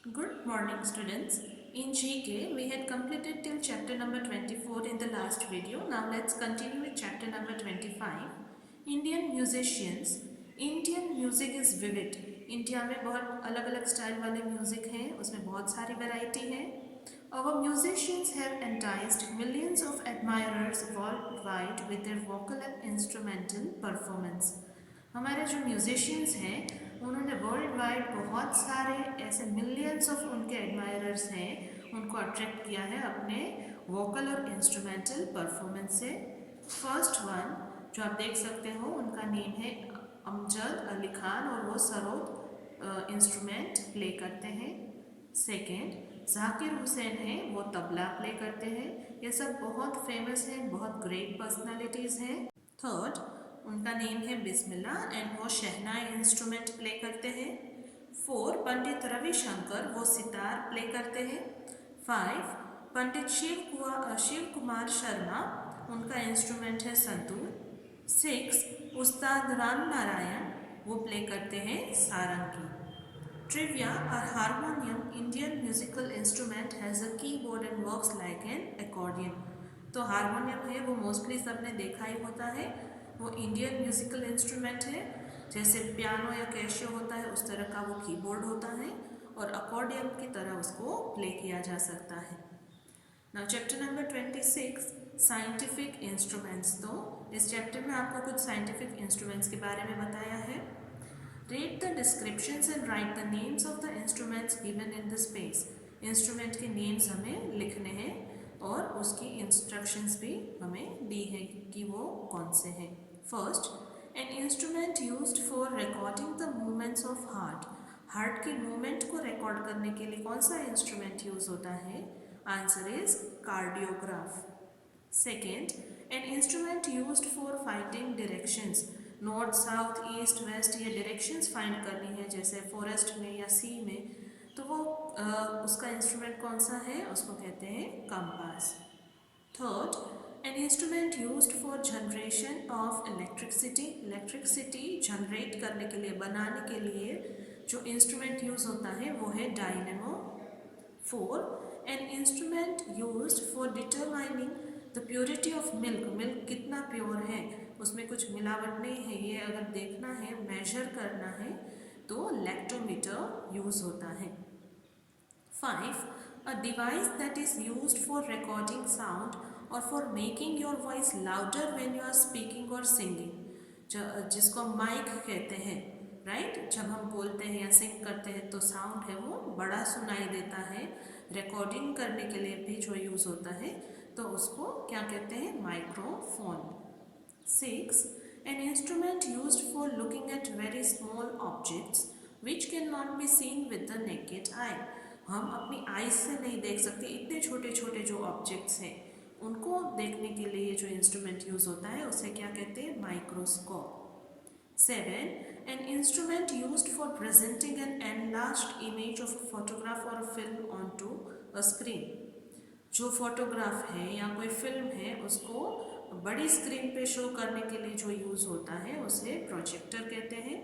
Good morning, students. In GK, we had completed till chapter number 24 in the last video. Now let's continue with chapter number 25. Indian musicians. Indian music is vivid. India में बहुत अलग अलग style वाले music हैं, उसमें बहुत सारी variety है. Our musicians have enticed millions of admirers worldwide with their vocal and instrumental performance. हमारे जो म्यूजिशियंस हैं उन्होंने वर्ल्ड वाइड बहुत सारे ऐसे मिलियंस ऑफ उनके एडमायरर्स हैं उनको अट्रैक्ट किया है अपने वोकल और इंस्ट्रूमेंटल परफॉर्मेंस से. फर्स्ट वन जो आप देख सकते हो उनका नेम है अमजद अली खान और वो सरोद इंस्ट्रूमेंट प्ले करते हैं. सेकेंड जाकिर हुसैन है, वो तबला प्ले करते हैं. ये सब बहुत फेमस हैं, बहुत ग्रेट पर्सनालिटीज़ हैं. थर्ड उनका नेम है बिस्मिल्ला एंड वो शहनाई इंस्ट्रूमेंट प्ले करते हैं. फोर पंडित रविशंकर, वो सितार प्ले करते हैं. फाइव पंडित शिव कुमार शर्मा, उनका इंस्ट्रूमेंट है संतूर. सिक्स उस्ताद राम नारायण, वो प्ले करते हैं सारंगी. Trivia: a harmonium, Indian musical instrument, has a keyboard and works like an accordion. तो हारमोनियम है वो मोस्टली सबने देखा ही होता है. वो इंडियन म्यूजिकल इंस्ट्रूमेंट है. जैसे पियानो या कैशियो होता है उस तरह का वो कीबोर्ड होता है और अकॉर्डियन की तरह उसको प्ले किया जा सकता है. Now chapter number 26 scientific instruments. तो इस चैप्टर में आपको कुछ साइंटिफिक इंस्ट्रूमेंट्स के बारे में बताया है. Read the descriptions and write the names of the instruments given in the space. Instrument के नेम्स हमें लिखने हैं और उसकी इंस्ट्रक्शंस भी हमें दी है कि वो कौन से हैं. First, an instrument used for recording the movements of heart. Heart की मूवमेंट को रिकॉर्ड करने के लिए कौन सा इंस्ट्रूमेंट यूज होता है? Answer is cardiograph. Second, an instrument used for finding directions. North south east west ये डायरेक्शंस फाइंड करनी है जैसे फॉरेस्ट में या सी में, तो वो उसका इंस्ट्रूमेंट कौन सा है? उसको कहते हैं compass. Third, an instrument used for generation of electricity. Electricity generate करने के लिए, बनाने के लिए जो इंस्ट्रूमेंट यूज होता है वो है dynamo. Four, an instrument used for determining the purity of milk. Milk कितना प्योर है, उसमें कुछ मिलावट नहीं है, ये अगर देखना है, मेजर करना है तो लैक्टोमीटर यूज होता है. 5, a device that is used for recording sound or for making your voice louder when you are speaking or singing. जिसको माइक कहते हैं, राइट. जब हम बोलते हैं या सिंग करते हैं तो साउंड है वो बड़ा सुनाई देता है. रिकॉर्डिंग करने के लिए भी जो यूज़ होता है तो उसको क्या कहते हैं? Microphone. 6, an instrument used for looking at very small objects which cannot be seen with the naked eye. हम अपनी आइज से नहीं देख सकते इतने छोटे छोटे जो ऑब्जेक्ट्स हैं उनको देखने के लिए जो इंस्ट्रूमेंट यूज होता है उसे क्या कहते हैं? Microscope. 7, an instrument used for presenting an enlarged image of a photograph or a film onto a screen. जो फोटोग्राफ है या कोई फिल्म है उसको बड़ी स्क्रीन पे शो करने के लिए जो यूज़ होता है उसे प्रोजेक्टर कहते हैं.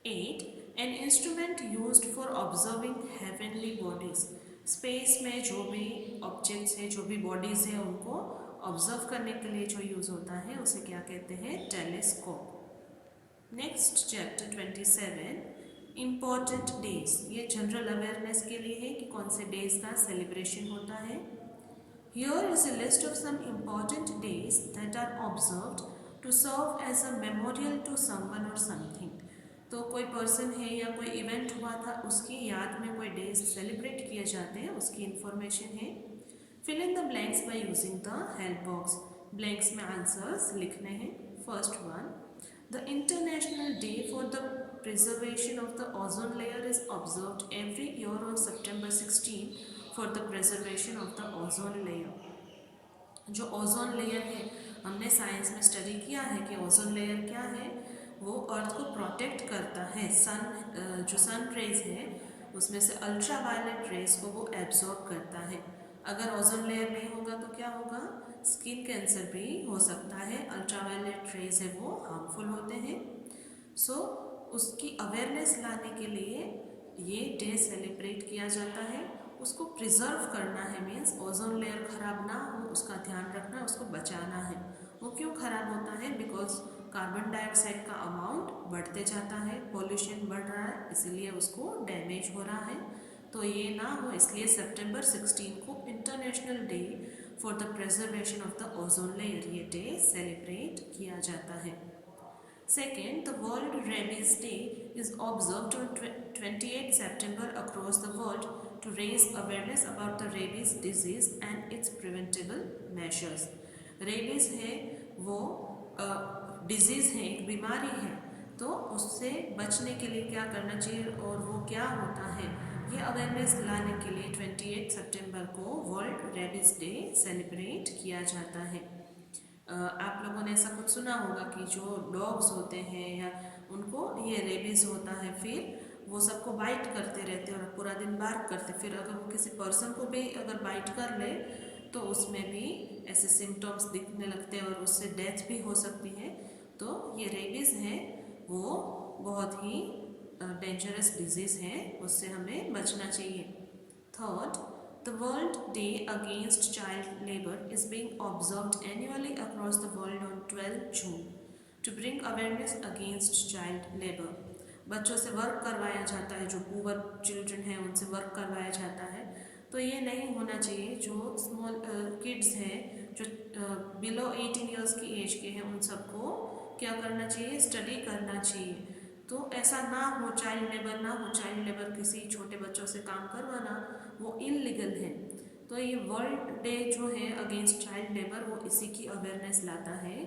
8, an instrument used for observing heavenly bodies. Space में जो भी ऑब्जेक्ट्स हैं, जो भी बॉडीज़ हैं उनको ऑब्जर्व करने के लिए जो यूज़ होता है उसे क्या कहते हैं? Telescope. Next chapter 27 important days. ये जनरल अवेयरनेस के लिए है कि कौन से डेज का सेलिब्रेशन होता है. Here is a list of some important days that are observed to serve as a memorial to someone or something. तो कोई पर्सन है या कोई इवेंट हुआ था उसकी याद में कोई डेज सेलिब्रेट किए जाते हैं, उसकी इंफॉर्मेशन है. Fill in the blanks by using the help box. Blanks में आंसर्स लिखने हैं. First one, the international day for the preservation of the ozone layer is observed every year on September 16 for the preservation of the ozone layer. जो ozone layer है हमने science में study किया है कि ओजोन लेयर क्या है. वो अर्थ को प्रोटेक्ट करता है. जो सन रेज है उसमें से अल्ट्रा वायलेट रेज को वो एब्जॉर्ब करता है. अगर ओजोन लेयर नहीं होगा तो क्या होगा? स्किन कैंसर भी हो सकता है. अल्ट्रा वायलेट रेज है वो हार्मफुल होते हैं. सो उसकी अवेयरनेस लाने के लिए ये डे सेलिब्रेट किया जाता है। उसको प्रिजर्व करना है मीन्स ओजोन लेयर ख़राब ना हो उसका ध्यान रखना, उसको बचाना है। वो क्यों ख़राब होता है? बिकॉज कार्बन डाइऑक्साइड का अमाउंट बढ़ते जाता है, पॉल्यूशन बढ़ रहा है, इसीलिए उसको डैमेज हो रहा है। तो ये ना हो इसलिए सितंबर 16 को international day for the preservation of the ozone layer ये डे सेलिब्रेट किया जाता है। Second, the World Rabies Day is observed on 28 September across the world to raise awareness about the rabies disease and its preventable measures. Rabies है वो disease है, एक बीमारी है, तो उससे बचने के लिए क्या करना चाहिए और वो क्या होता है, ये अवेयरनेस लाने के लिए 28 सितंबर को वर्ल्ड रेबीज़ डे सेलिब्रेट किया जाता है। आप लोगों ने ऐसा कुछ सुना होगा कि जो डॉग्स होते हैं या उनको ये रेबीज़ होता है, फिर वो सबको बाइट करते रहते हैं और पूरा दिन बार्क करते, फिर अगर वो किसी पर्सन को भी अगर बाइट कर ले तो उसमें भी ऐसे सिम्टम्स दिखने लगते हैं और उससे डेथ भी हो सकती है। तो ये रेबीज़ है वो बहुत ही डेंजरस डिजीज़ है, उससे हमें बचना चाहिए। Third, the World Day Against Child Labour is being observed annually across the world on 12 June to bring awareness against child labour. बच्चों से वर्क करवाया जाता है, जो पुअर चिल्ड्रन हैं उनसे वर्क करवाया जाता है, तो ये नहीं होना चाहिए। जो स्मॉल किड्स हैं जो बिलो 18 ईयर्स की एज के हैं उन सबको क्या करना चाहिए? स्टडी करना चाहिए। तो ऐसा ना हो, चाइल्ड लेबर ना हो, चाइल्ड लेबर किसी छोटे बच्चों से काम करवाना वो इनलीगल है। तो ये वर्ल्ड डे जो है अगेंस्ट चाइल्ड लेबर वो इसी की अवेयरनेस लाता है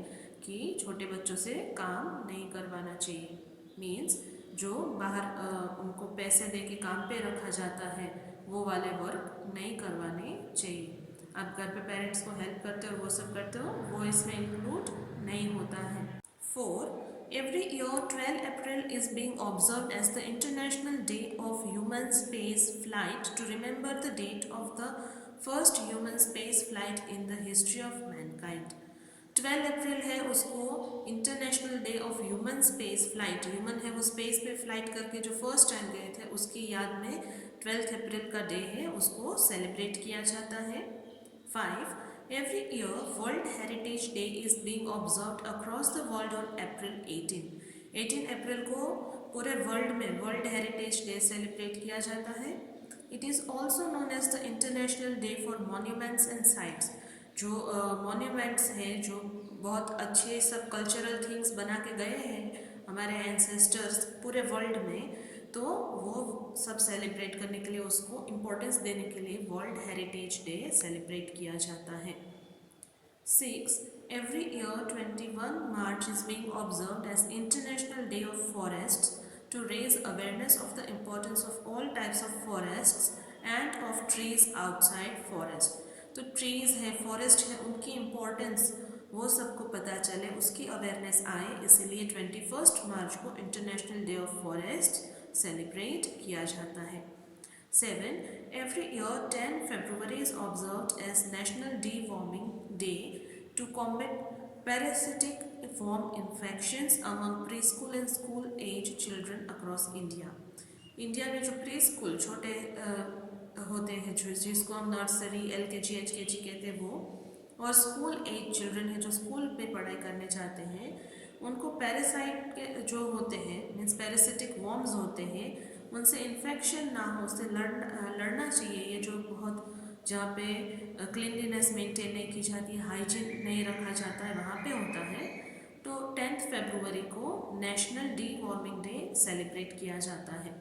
कि छोटे बच्चों से काम नहीं करवाना चाहिए। मीन्स जो बाहर उनको पैसे दे के काम पे रखा जाता है वो वाले वर्क नहीं करवाने चाहिए। आप घर पे पेरेंट्स को हेल्प करते हो और वो सब करते हो, वो इसमें इंक्लूड नहीं होता है। 4. Every year 12 April is being observed as the International Day of Human Space Flight to remember the date of the first human space flight in the history of mankind. 12 अप्रैल है उसको international day of human space flight, human है वो space पे flight करके जो first time गए थे उसकी याद में 12 अप्रैल का डे है, उसको सेलिब्रेट किया जाता है। 5. Every year, World Heritage Day is being observed across the world on April 18. 18 अप्रैल को पूरे वर्ल्ड में वर्ल्ड हेरिटेज डे सेलिब्रेट किया जाता है। It is also known as the international day for monuments and sites. जो मॉन्यूमेंट्स हैं, जो बहुत अच्छे सब कल्चरल थिंग्स बना के गए हैं हमारे एंसेस्टर्स पूरे वर्ल्ड में, तो वो सब सेलिब्रेट करने के लिए, उसको इम्पोर्टेंस देने के लिए वर्ल्ड हेरिटेज डे सेलिब्रेट किया जाता है। 6. Every year 21 March is being observed as International Day of Forests to raise awareness of the importance of all types of forests and of trees outside forest. तो trees है, forest है, उनकी importance वो सबको पता चले, उसकी अवेयरनेस आए, इसीलिए 21 मार्च को international day of forest celebrate किया जाता है। 7. Every year 10 February is observed as National Deworming Day to combat parasitic worm infections among preschool and school age children across India. India में जो प्री स्कूल छोटे होते हैं, जो जिसको हम नर्सरी LKG HKG कहते हैं वो, और स्कूल एज चिल्ड्रन है जो स्कूल पे पढ़ाई करने जाते हैं, उनको पैरासाइट के जो होते हैं मीन्स पैरासिटिक वॉर्म्स होते हैं उनसे इन्फेक्शन ना हो, उससे लड़ना चाहिए। ये जो बहुत जहाँ पे क्लीनलीनेस मेंटेन नहीं की जाती है, हाइजीन नहीं रखा जाता है, वहाँ पे होता है। तो 10 फरवरी को नेशनल डीवॉर्मिंग डे सेलिब्रेट किया जाता है।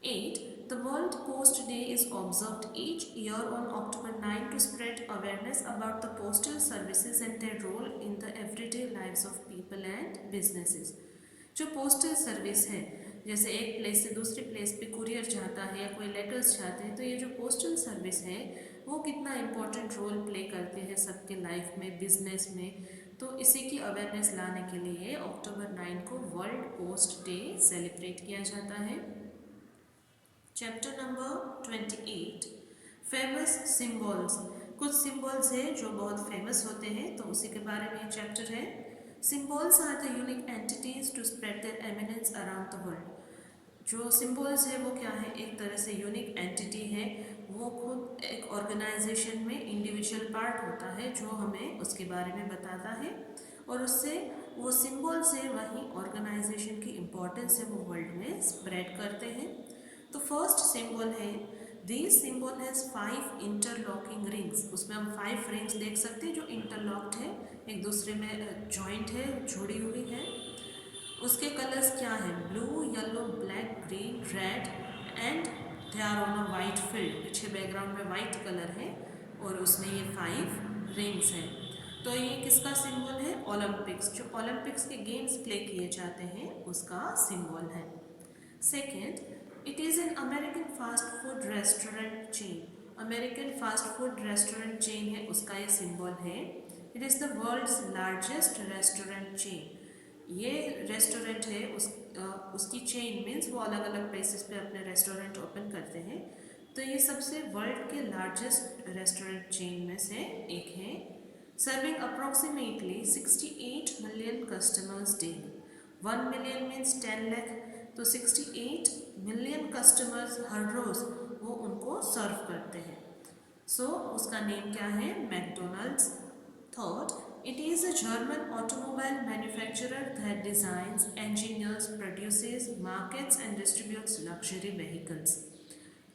8. The World Post Day is observed each year on October 9 to spread awareness about the postal services and their role in the everyday lives of people and businesses. जो postal service है, जैसे एक place से दूसरी place पे courier जाता है या कोई लेटर्स जाते हैं, तो ये जो पोस्टल सर्विस है वो कितना इम्पोर्टेंट रोल प्ले करते हैं सबके लाइफ में, बिजनेस में। तो इसी की अवेयरनेस लाने के लिए अक्टूबर 9 को वर्ल्ड पोस्ट डे सेलिब्रेट किया जाता है। Chapter number 28 famous symbols. कुछ सिम्बल्स है जो बहुत फेमस होते हैं, तो उसी के बारे में चैप्टर है। Symbols are the unique entities to spread their eminence around the world. जो सिम्बल्स है वो क्या है, एक तरह से यूनिक एंटिटी है, वो खुद एक ऑर्गेनाइजेशन में इंडिविजुअल पार्ट होता है जो हमें उसके बारे में बताता है, और उससे वो सिंबल से वही ऑर्गेनाइजेशन की इम्पोर्टेंस है वो वर्ल्ड में स्प्रेड करते हैं। तो फर्स्ट सिंबल है, this symbol has 5 interlocking rings. उसमें हम 5 रिंग्स देख सकते हैं जो इंटरलॉक्ड है, एक दूसरे में जॉइंट है, जुड़ी हुई है। उसके कलर्स क्या हैं, blue, yellow, black, green, red and they are on a white field. पीछे बैकग्राउंड में वाइट कलर है और उसमें ये 5 रिंग्स हैं। तो ये किसका सिंबल है, ओलंपिक्स, जो ओलंपिक्स के गेम्स प्ले किए जाते हैं उसका सिंबल है। Second, it is an American fast food restaurant chain. American fast food restaurant chain है, उसका ये सिंबल है। It is the world's largest restaurant chain. ये रेस्टोरेंट है उसकी चेन मीन्स वो अलग अलग प्लेसेस पे अपने रेस्टोरेंट ओपन करते हैं। तो ये सबसे वर्ल्ड के लार्जेस्ट रेस्टोरेंट चेन में से एक है, serving approximately 68 million customers daily. 1 million means 10 lakh, तो 68 मिलियन कस्टमर्स हर रोज़ वो उनको सर्व करते हैं। सो उसका नेम क्या है, McDonald's. Third, it is a German automobile manufacturer that designs, engineers, produces, markets and distributes luxury vehicles.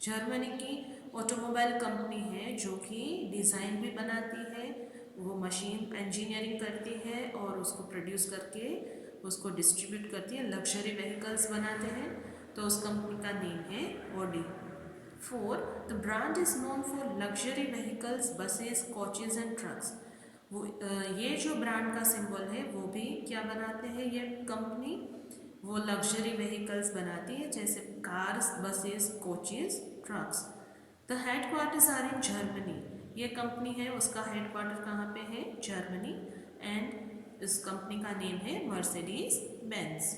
Germany की ऑटोमोबाइल कंपनी है जो कि डिज़ाइन भी बनाती है, वो मशीन इंजीनियरिंग करती है और उसको प्रोड्यूस करके उसको डिस्ट्रीब्यूट करती है, लग्जरी व्हीकल्स बनाते हैं। तो उस कंपनी का नेम है Audi. Four, the brand is known for luxury vehicles, buses, coaches and trucks. वो ये जो ब्रांड का सिंबल है वो भी क्या बनाते हैं ये कंपनी, वो लग्जरी व्हीकल्स बनाती है जैसे cars, buses, coaches, trucks. The headquarters are in Germany. ये कंपनी है उसका हेडक्वार्टर कहाँ पे है, जर्मनी। एंड इस कंपनी का नेम है Mercedes Benz.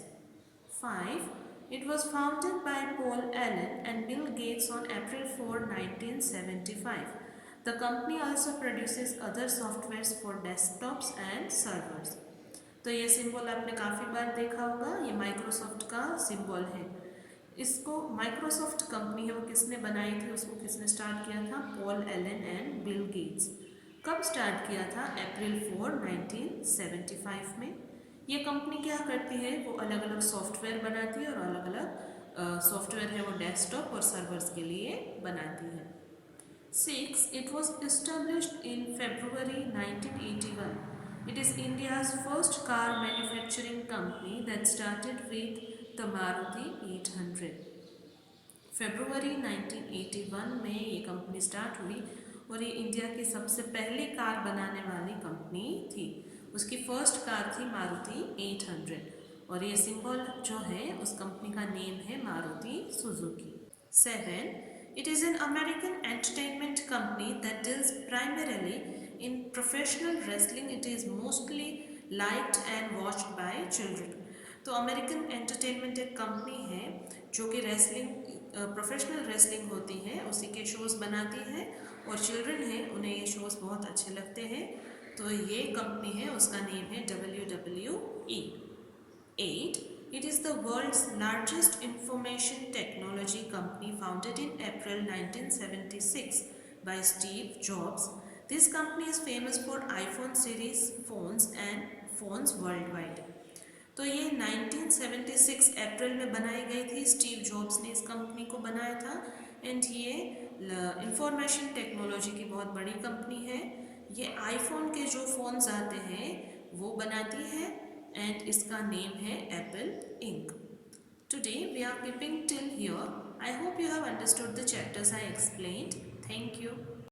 5. It was founded by Paul Allen and Bill Gates on April 4, 1975. The company also produces other softwares for desktops and servers. तो ये सिंबल आपने काफ़ी बार देखा होगा, ये माइक्रोसॉफ्ट का सिंबल है। इसको माइक्रोसॉफ्ट कंपनी है वो किसने बनाई थी, उसको किसने स्टार्ट किया था, Paul Allen and Bill Gates. कब स्टार्ट किया था, अप्रैल 4, 1975 में। ये कंपनी क्या करती है, वो अलग अलग सॉफ्टवेयर बनाती है और अलग अलग सॉफ्टवेयर है वो डेस्कटॉप और सर्वर्स के लिए बनाती है। 6. It was established in February 1981. It is India's first car manufacturing company that started with the Maruti 800. फरवरी 1981 में ये कंपनी स्टार्ट हुई और ये इंडिया की सबसे पहली कार बनाने वाली कंपनी थी। उसकी फर्स्ट कार थी मारुति 800 और ये सिंबल जो है उस कंपनी का नेम है Maruti Suzuki. 7. It is an American entertainment company that deals primarily in professional wrestling. It is mostly liked and watched by children. तो अमेरिकन एंटरटेनमेंट एक कंपनी है जो कि रेसलिंग, प्रोफेशनल रेसलिंग होती है उसी के शोज़ बनाती है और चिल्ड्रन हैं उन्हें ये शोज़ बहुत अच्छे लगते हैं। तो ये कंपनी है उसका नेम है WWE। 8. It is the world's largest information technology company founded in April 1976 by Steve Jobs. This company is famous for iPhone series phones and phones worldwide. तो ये 1976 अप्रैल में बनाई गई थी, स्टीव जॉब्स ने इस कंपनी को बनाया था एंड ये इंफॉर्मेशन टेक्नोलॉजी की बहुत बड़ी कंपनी है। ये आईफोन के जो फ़ोन्स आते हैं वो बनाती है एंड इसका नेम है Apple Inc. Today we are keeping till here. I hope you have understood the chapters I explained. Thank you.